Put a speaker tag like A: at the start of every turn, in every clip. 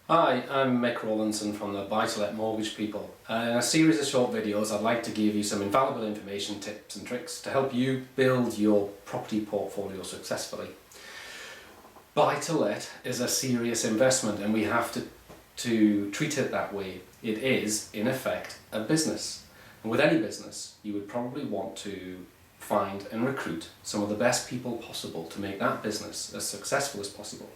A: Hi, I'm Mick Rawlinson from the Buy-to-Let Mortgage People. In a series of short videos I'd like to give you some invaluable information, tips and tricks to help you build your property portfolio successfully. Buy-to-let is a serious investment and we have to treat it that way. It is, in effect, a business. And with any business, you would probably want to find and recruit some of the best people possible to make that business as successful as possible.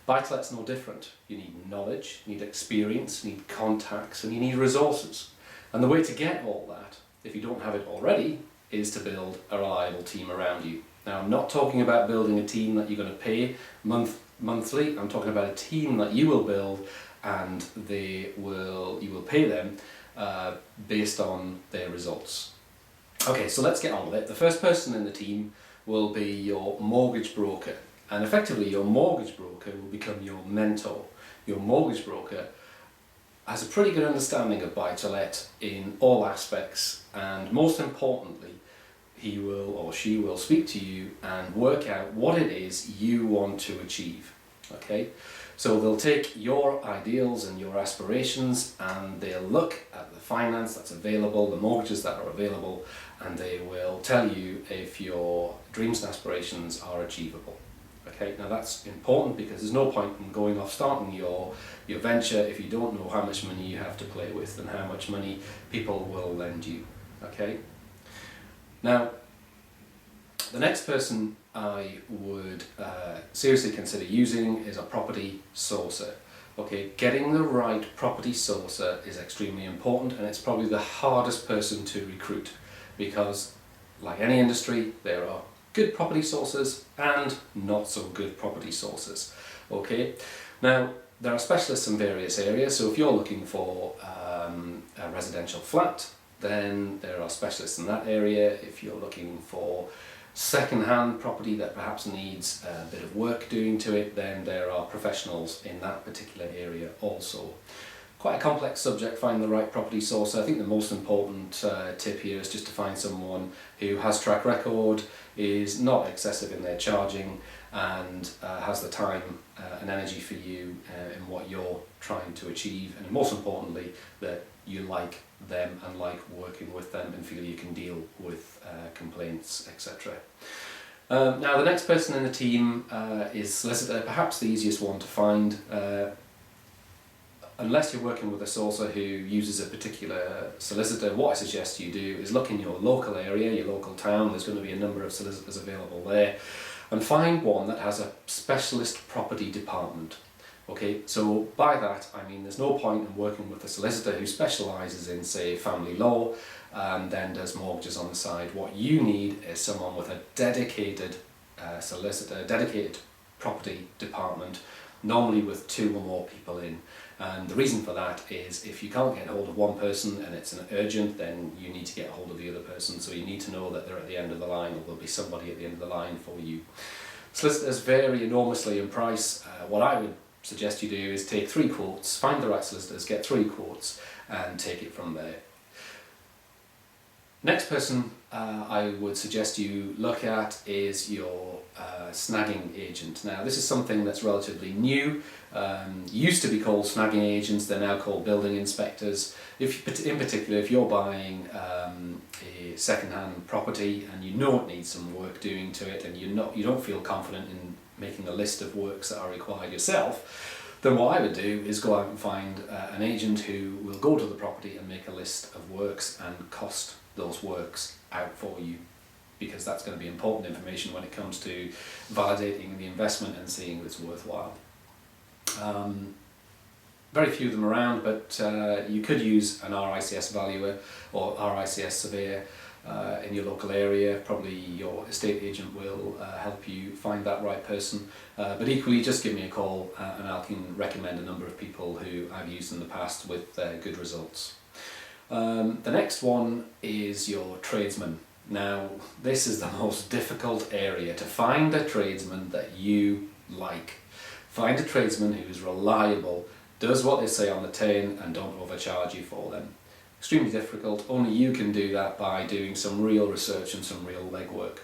A: Buy-to-let's no different. You need knowledge, you need experience, you need contacts, and you need resources. And the way to get all that, if you don't have it already, is to build a reliable team around you. Now, I'm not talking about building a team that you're going to pay monthly. I'm talking about a team that you will build and you will pay them based on their results. Okay, so let's get on with it. The first person in the team will be your mortgage broker. And effectively, your mortgage broker will become your mentor. Your mortgage broker has a pretty good understanding of buy-to-let in all aspects, and most importantly, he will or she will speak to you and work out what it is you want to achieve. Okay? So they'll take your ideals and your aspirations and they'll look at the finance that's available, the mortgages that are available, and they will tell you if your dreams and aspirations are achievable. Okay, now that's important because there's no point in going off starting your venture if you don't know how much money you have to play with and how much money people will lend you. Okay, now the next person I would seriously consider using is a property sourcer. Okay, getting the right property sourcer is extremely important, and it's probably the hardest person to recruit because, like any industry, there are good property sources and not so good property sources. Okay, now there are specialists in various areas, so if you're looking for a residential flat, then there are specialists in that area. If you're looking for second-hand property that perhaps needs a bit of work doing to it, then there are professionals in that particular area also. Quite a complex subject, finding the right property source. I think the most important tip here is just to find someone who has track record, is not excessive in their charging, and has the time and energy for you in what you're trying to achieve, and most importantly that you like them and like working with them and feel you can deal with complaints, etc. Now the next person in the team is solicitor, perhaps the easiest one to find. Unless you're working with a sourcer who uses a particular solicitor, what I suggest you do is look in your local area, your local town. There's going to be a number of solicitors available there, and find one that has a specialist property department. Okay, so by that I mean there's no point in working with a solicitor who specialises in, say, family law and then does mortgages on the side. What you need is someone with a dedicated solicitor, dedicated property department, normally with 2 or more people in. And the reason for that is if you can't get hold of one person and it's an urgent, then you need to get hold of the other person, so you need to know that they're at the end of the line, or there'll be somebody at the end of the line for you. Solicitors vary enormously in price. What I would suggest you do is take 3 quotes, find the right solicitors, get 3 quotes and take it from there. Next person I would suggest you look at is your snagging agent. Now this is something that's relatively new. Used to be called snagging agents, they're now called building inspectors. In particular, if you're buying a second-hand property and you know it needs some work doing to it, and you don't feel confident in making a list of works that are required yourself, then what I would do is go out and find an agent who will go to the property and make a list of works and cost those works out for you, because that's going to be important information when it comes to validating the investment and seeing if it's worthwhile. Very few of them around, but you could use an RICS valuer or RICS surveyor in your local area. Probably your estate agent will help you find that right person, but equally just give me a call and I can recommend a number of people who I've used in the past with good results. The next one is your tradesman. Now this is the most difficult area, to find a tradesman that you like. Find a tradesman who's reliable, does what they say on the tin and don't overcharge you for them. Extremely difficult. Only you can do that by doing some real research and some real legwork.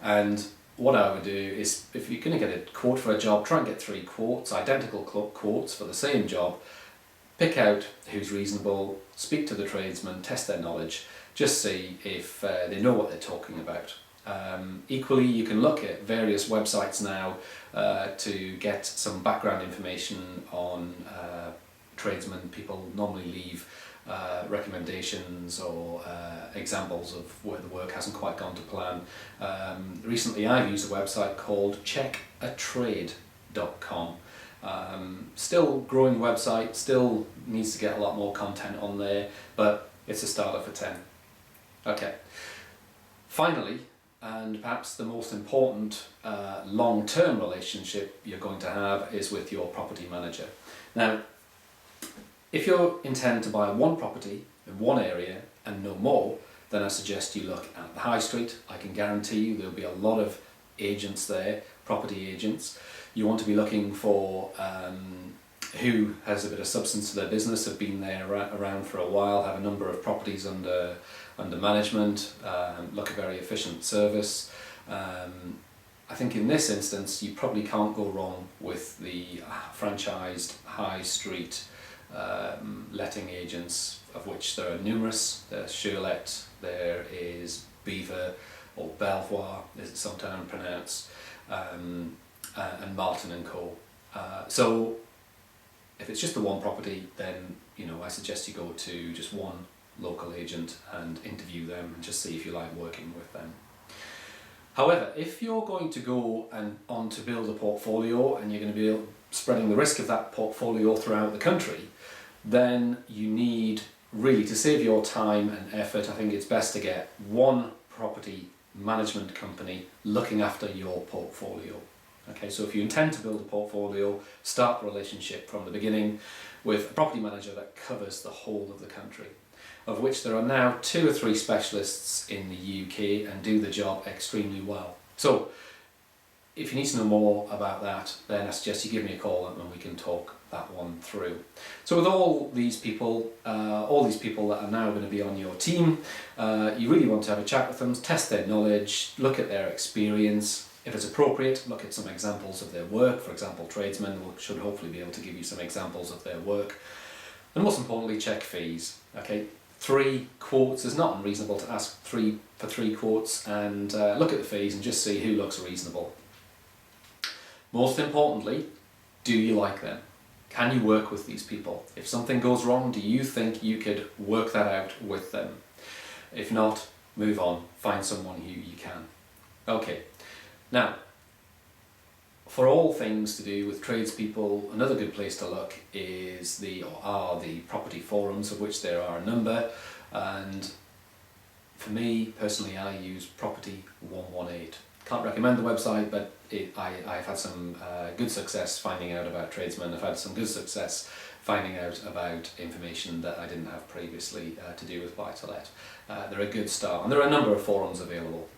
A: And what I would do is, if you're going to get a quote for a job, try and get 3 quotes, identical quotes for the same job. Pick out who's reasonable, speak to the tradesman, test their knowledge, just see if they know what they're talking about. Equally, you can look at various websites now to get some background information on tradesmen. People normally leave recommendations or examples of where the work hasn't quite gone to plan. Recently I've used a website called checkatrade.com. Still growing website, still needs to get a lot more content on there, but it's a starter for 10. Okay. Finally, and perhaps the most important long-term relationship you're going to have is with your property manager. Now, if you intend to buy one property in one area and no more, then I suggest you look at the high street. I can guarantee you there'll be a lot of agents there, property agents. You want to be looking for who has a bit of substance to their business, have been there around for a while, have a number of properties under management, look a very efficient service. I think in this instance you probably can't go wrong with the franchised high street letting agents, of which there are numerous. There's Shurlet, there is Beaver or Belvoir, as it's sometimes pronounced, and Martin and Co. So if it's just the one property, then I suggest you go to just one local agent and interview them and just see if you like working with them. However, if you're going to go on to build a portfolio and you're going to be spreading the risk of that portfolio throughout the country, then you need, really, to save your time and effort, I think it's best to get one property management company looking after your portfolio. Okay, so if you intend to build a portfolio, start the relationship from the beginning with a property manager that covers the whole of the country, of which there are now 2 or 3 specialists in the UK and do the job extremely well. So if you need to know more about that, then I suggest you give me a call and we can talk that one through. So with all these people that are now going to be on your team, you really want to have a chat with them, test their knowledge, look at their experience. If it's appropriate, look at some examples of their work. For example, tradesmen should hopefully be able to give you some examples of their work. And most importantly, check fees. Okay, 3 quotes is not unreasonable to ask for 3 quotes, and look at the fees and just see who looks reasonable. Most importantly, do you like them? Can you work with these people? If something goes wrong, do you think you could work that out with them? If not, move on, find someone who you can. Okay, now, for all things to do with tradespeople, another good place to look is the property forums, of which there are a number, and for me personally I use Property 118. Can't recommend the website, but I've had some good success finding out about tradesmen. I've had some good success finding out about information that I didn't have previously to do with buy-to-let. They're a good start, and there are a number of forums available.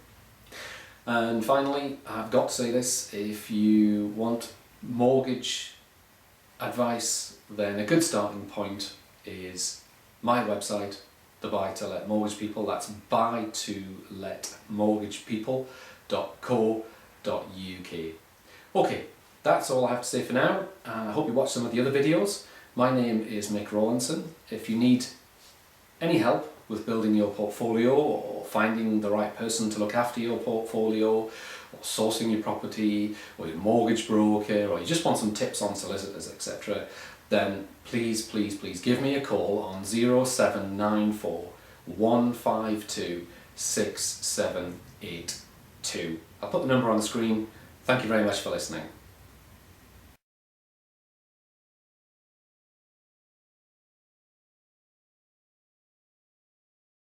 A: And finally, I've got to say this, if you want mortgage advice, then a good starting point is my website, the Buy to Let Mortgage People. That's buytoletmortgagepeople.co.uk. Okay, that's all I have to say for now. I hope you watch some of the other videos. My name is Mick Rawlinson. If you need any help with building your portfolio or finding the right person to look after your portfolio or sourcing your property or your mortgage broker, or you just want some tips on solicitors, etc., then please give me a call on 0794 152 6782. I'll put the number on the screen. Thank you very much for listening.